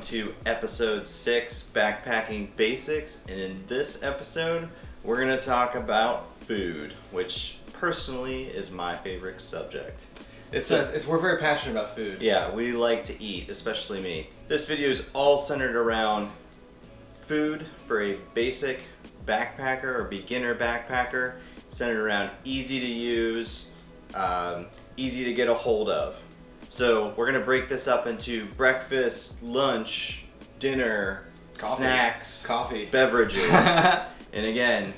to episode 6, Backpacking Basics, and in this episode, we're going to talk about food, which personally is my favorite subject. We're very passionate about food. Yeah, we like to eat, especially me. This video is all centered around food for a basic backpacker or beginner backpacker, centered around easy to use, easy to get a hold of. So we're going to break this up into breakfast, lunch, dinner, Coffee. snacks, Coffee, beverages. And again,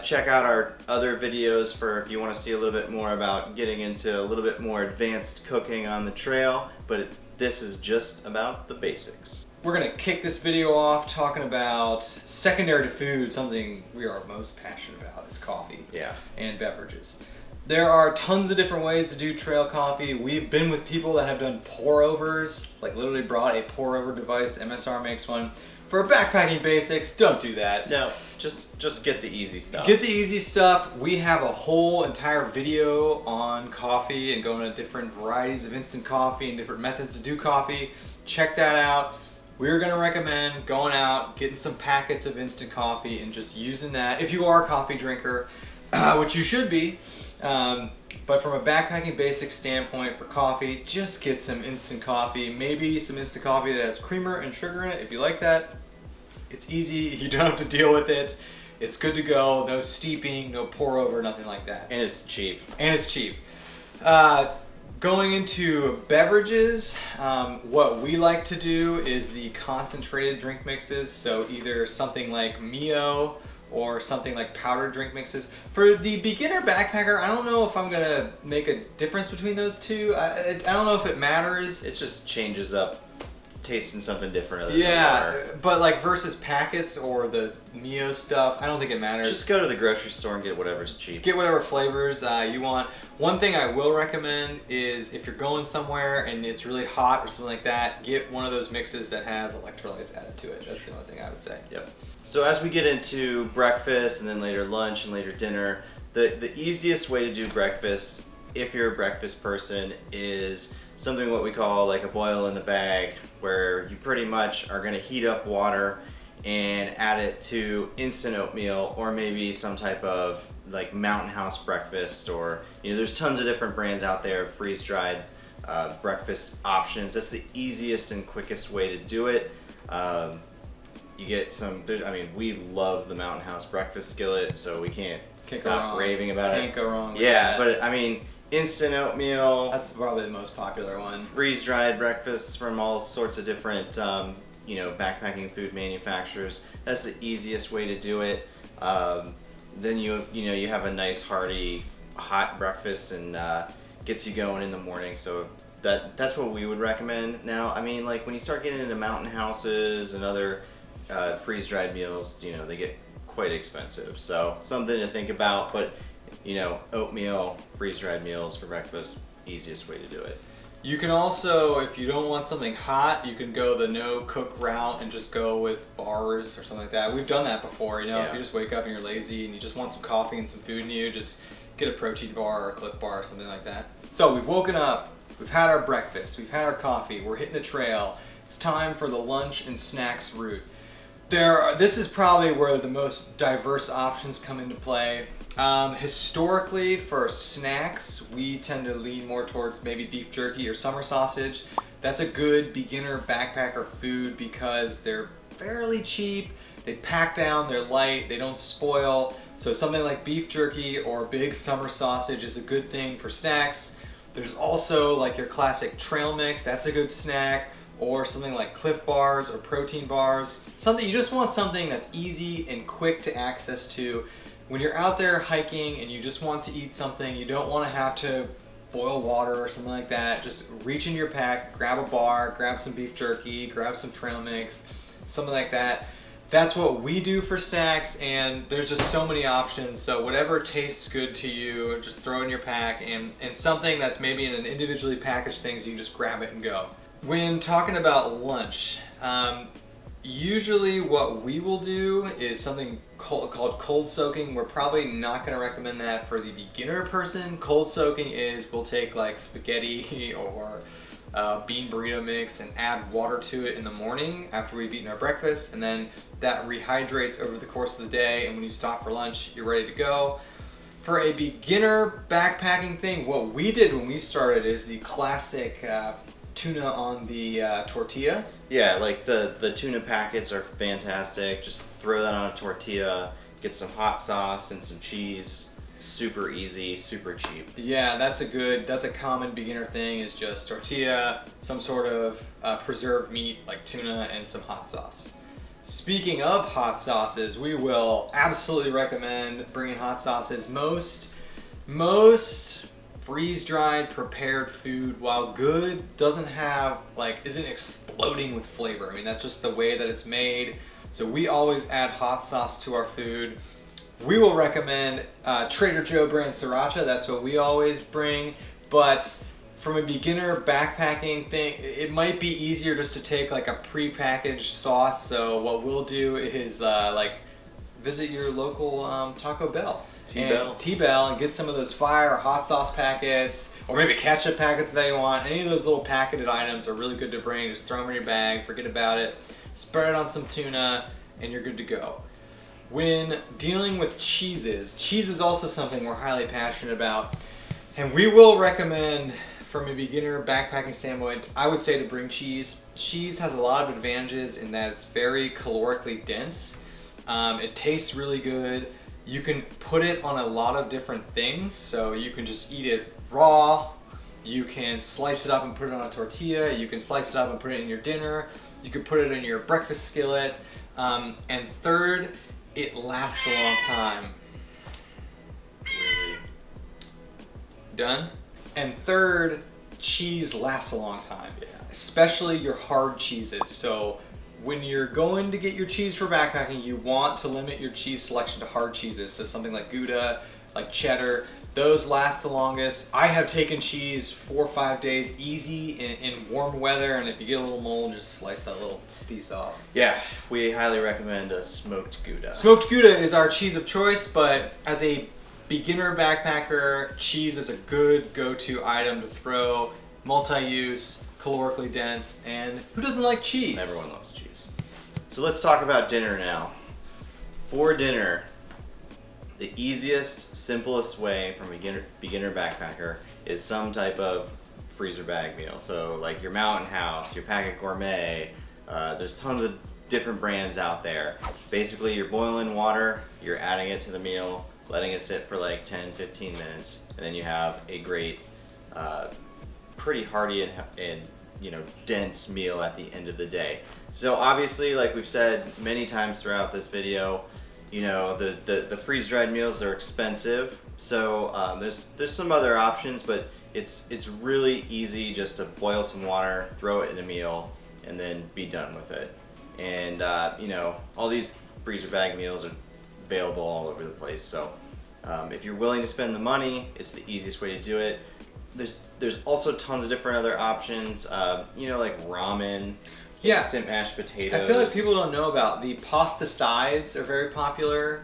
check out our other videos for if you want to see a little bit more about getting into a little bit more advanced cooking on the trail, but this is just about the basics. We're going to kick this video off talking about secondary to food. Something we are most passionate about is coffee. Yeah. And beverages. There are tons of different ways to do trail coffee. We've been with people that have done pour-overs, like literally brought a pour-over device. MSR makes one. For backpacking basics, don't do that. No, just get the easy stuff. Get the easy stuff. We have a whole entire video on coffee and going to different varieties of instant coffee and different methods to do coffee. Check that out. We're going to recommend going out, getting some packets of instant coffee and just using that. If you are a coffee drinker, which you should be, but from a backpacking basics standpoint for coffee, just get some instant coffee. Maybe some instant coffee that has creamer and sugar in it if you like that. It's easy, you don't have to deal with it. It's good to go, no steeping, no pour over, nothing like that. And it's cheap. Going into beverages, what we like to do is the concentrated drink mixes. So either something like Mio or something like powdered drink mixes. For the beginner backpacker, I don't know if I'm gonna make a difference between those two. I don't know if it matters. It just changes up tasting something different. Other Yeah, but like versus packets or the Mio stuff, I don't think it matters. Just go to the grocery store and get whatever's cheap. Get whatever flavors you want. One thing I will recommend is if you're going somewhere and it's really hot or something like that, get one of those mixes that has electrolytes added to it. That's the only thing I would say. Yep. So as we get into breakfast and then later lunch and later dinner, the easiest way to do breakfast, if you're a breakfast person, is something what we call like a boil in the bag, where you pretty much are going to heat up water and add it to instant oatmeal or maybe some type of like Mountain House breakfast, or there's tons of different brands out there of freeze-dried breakfast options. That's the easiest and quickest way to do it. You get some, we love the Mountain House breakfast skillet, so we can't stop raving about it. Can't go wrong with that. that. But instant oatmeal. That's probably the most popular one. Freeze-dried breakfasts from all sorts of different, backpacking food manufacturers. That's the easiest way to do it. Then you have a nice hearty hot breakfast and gets you going in the morning. So that's what we would recommend. Now, like when you start getting into Mountain Houses and other freeze-dried meals, they get quite expensive. So something to think about, but oatmeal, freeze-dried meals for breakfast, easiest way to do it. You can also, if you don't want something hot, you can go the no-cook route and just go with bars or something like that. We've done that before, If you just wake up and you're lazy and you just want some coffee and some food in you, just get a protein bar or a Clif Bar or something like that. So we've woken up, we've had our breakfast, we've had our coffee, we're hitting the trail. It's time for the lunch and snacks route. This is probably where the most diverse options come into play. Historically, for snacks, we tend to lean more towards maybe beef jerky or summer sausage. That's a good beginner backpacker food because they're fairly cheap, they pack down, they're light, they don't spoil. So something like beef jerky or big summer sausage is a good thing for snacks. There's also like your classic trail mix, that's a good snack. Or something like Clif Bars or protein bars. You just want something that's easy and quick to access to. When you're out there hiking and you just want to eat something, you don't want to have to boil water or something like that. Just reach in your pack, grab a bar, grab some beef jerky, grab some trail mix, something like that. That's what we do for snacks, and there's just so many options. So whatever tastes good to you, just throw it in your pack, and something that's maybe in an individually packaged thing, so you just grab it and go. When talking about lunch, usually what we will do is something called cold soaking. We're probably not going to recommend that for the beginner person. Cold soaking is we'll take like spaghetti or bean burrito mix and add water to it in the morning after we've eaten our breakfast, and then that rehydrates over the course of the day, and when you stop for lunch, you're ready to go. For a beginner backpacking thing, what we did when we started is the classic tuna on the tortilla. Yeah, like the tuna packets are fantastic. Just throw that on a tortilla, get some hot sauce and some cheese. Super easy, super cheap. Yeah, that's a common beginner thing, is just tortilla, some sort of preserved meat like tuna, and some hot sauce. Speaking of hot sauces, we will absolutely recommend bringing hot sauces. Most freeze-dried prepared food, while good, isn't exploding with flavor. I mean, that's just the way that it's made. So we always add hot sauce to our food. We will recommend Trader Joe brand sriracha. That's what we always bring. But from a beginner backpacking thing, it might be easier just to take like a pre-packaged sauce. So what we'll do is visit your local Taco Bell. T-Bell, and get some of those fire hot sauce packets, or maybe ketchup packets that you want. Any of those little packeted items are really good to bring. Just throw them in your bag, forget about it, spread it on some tuna, and you're good to go. When dealing with cheese is also something we're highly passionate about, and we will recommend, from a beginner backpacking standpoint, I would say to bring cheese. Cheese has a lot of advantages in that it's very calorically dense. It tastes really good. You can put it on a lot of different things, so you can just eat it raw. You can slice it up and put it on a tortilla. You can slice it up and put it in your dinner. You can put it in your breakfast skillet. And third, it lasts a long time. Really? Done? And third, cheese lasts a long time. Yeah. Especially your hard cheeses. So when you're going to get your cheese for backpacking, you want to limit your cheese selection to hard cheeses. So something like Gouda, like cheddar, those last the longest. I have taken cheese 4 or 5 days easy in warm weather, and if you get a little mold, just slice that little piece off. Yeah, we highly recommend a smoked Gouda. Smoked Gouda is our cheese of choice, but as a beginner backpacker, cheese is a good go-to item to throw. Multi-use, calorically dense, and who doesn't like cheese? Everyone loves cheese. So let's talk about dinner now. For dinner, the easiest, simplest way from a beginner backpacker is some type of freezer bag meal. So like your Mountain House, your Packet Gourmet, there's tons of different brands out there. Basically, you're boiling water, you're adding it to the meal, letting it sit for like 10-15 minutes, and then you have a great, pretty hearty and dense meal at the end of the day. So obviously, like we've said many times throughout this video, the freeze-dried meals are expensive. So there's some other options, but it's really easy just to boil some water, throw it in a meal, and then be done with it. And all these freezer bag meals are available all over the place. So if you're willing to spend the money, it's the easiest way to do it. There's also tons of different other options, like ramen, instant mashed potatoes. I feel like people don't know about the pasta sides are very popular.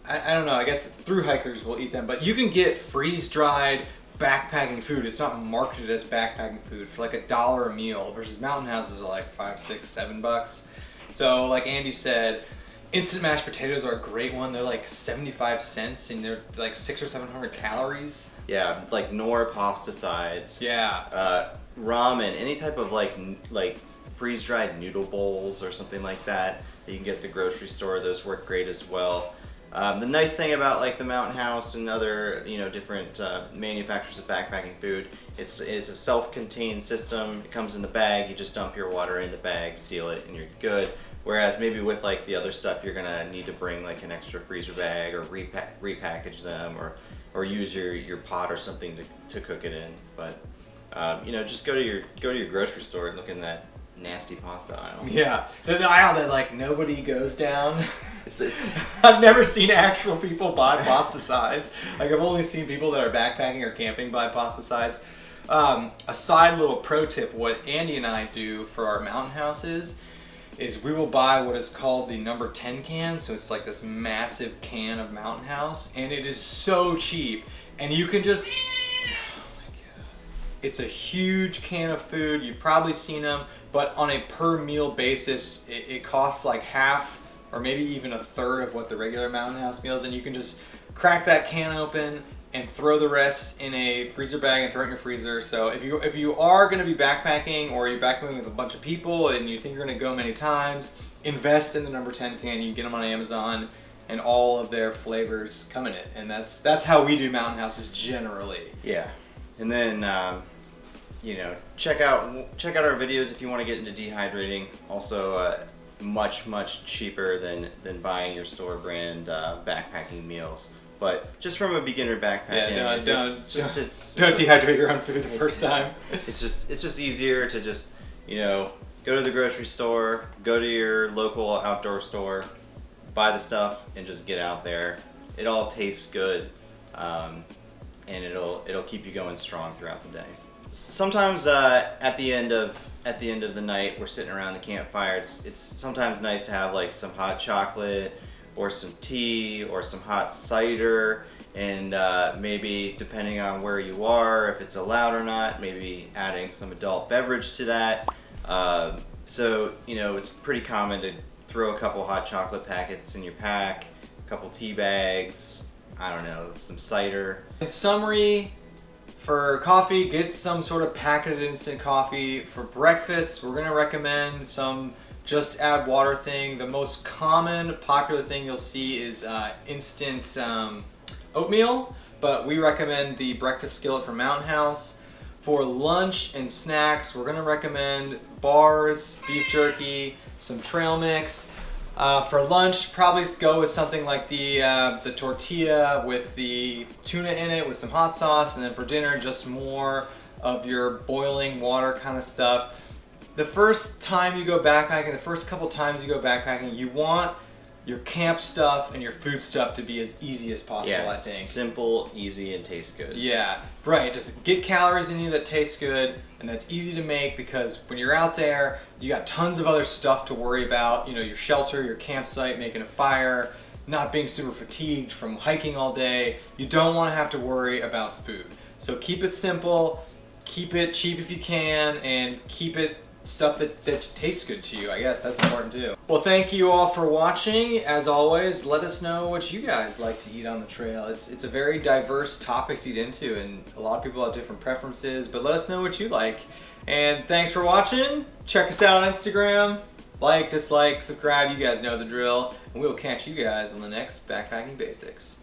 I don't know, I guess through hikers will eat them, but you can get freeze-dried backpacking food. It's not marketed as backpacking food for like $1 a meal, versus Mountain Houses are like $5, $6, $7. So like Andy said, instant mashed potatoes are a great one. They're like 75 cents and they're like 600 or 700 calories. Yeah, like Knorr pasta sides. Yeah. Ramen, any type of like freeze-dried noodle bowls or something like that you can get at the grocery store. Those work great as well. The nice thing about like the Mountain House and other different manufacturers of backpacking food, it's a self-contained system. It comes in the bag. You just dump your water in the bag, seal it, and you're good. Whereas maybe with like the other stuff, you're gonna need to bring like an extra freezer bag or repackage them or use your pot or something to cook it in. But just go to your grocery store and look in that nasty pasta aisle. Yeah, the aisle that like nobody goes down. I've never seen actual people buy pasta sides. Like I've only seen people that are backpacking or camping buy pasta sides. A side little pro tip: what Andy and I do for our Mountain Houses is we will buy what is called the number 10 can. So it's like this massive can of Mountain House, and it is so cheap. And you can just, oh my God, It's a huge can of food. You've probably seen them, but on a per meal basis, it costs like half or maybe even a third of what the regular Mountain House meal is, and you can just crack that can open and throw the rest in a freezer bag and throw it in your freezer. So if you are going to be backpacking, or you're backpacking with a bunch of people and you think you're going to go many times, invest in the number 10 can. You can get them on Amazon, and all of their flavors come in it. And that's how we do Mountain Houses generally. Yeah, and then you know, check out our videos if you want to get into dehydrating. Also, much cheaper than buying your store brand backpacking meals. But just from a beginner backpacking, don't dehydrate your own food the first time. It's just easier to just, you know, go to the grocery store, go to your local outdoor store, buy the stuff, and just get out there. It all tastes good, and it'll keep you going strong throughout the day. Sometimes at the end of the night, we're sitting around the campfire. It's sometimes nice to have like some hot chocolate, or some tea, or some hot cider, and maybe depending on where you are, if it's allowed or not, maybe adding some adult beverage to that. So, you know, it's pretty common to throw a couple hot chocolate packets in your pack, a couple tea bags, I don't know, some cider. In summary, for coffee, get some sort of packeted instant coffee. For breakfast, we're gonna recommend some just add water thing. The most common popular thing you'll see is instant oatmeal, but we recommend the breakfast skillet from Mountain House. For lunch and snacks, we're gonna recommend bars, beef jerky, some trail mix. For lunch, probably go with something like the tortilla with the tuna in it with some hot sauce, and then for dinner, just more of your boiling water kind of stuff. The first time you go backpacking, the first couple times you go backpacking, you want your camp stuff and your food stuff to be as easy as possible, I think. Simple, easy, and taste good. Yeah, right. Just get calories in you that taste good and that's easy to make, because when you're out there, you got tons of other stuff to worry about. You know, your shelter, your campsite, making a fire, not being super fatigued from hiking all day. You don't want to have to worry about food. So keep it simple, keep it cheap if you can, and keep it stuff that tastes good to you. I guess that's important too. Well, thank you all for watching. As always, let us know what you guys like to eat on the trail. It's a very diverse topic to get into, and a lot of people have different preferences, but let us know what you like. And thanks for watching. Check us out on Instagram. Like, dislike, subscribe, you guys know the drill, and we'll catch you guys on the next Backpacking Basics.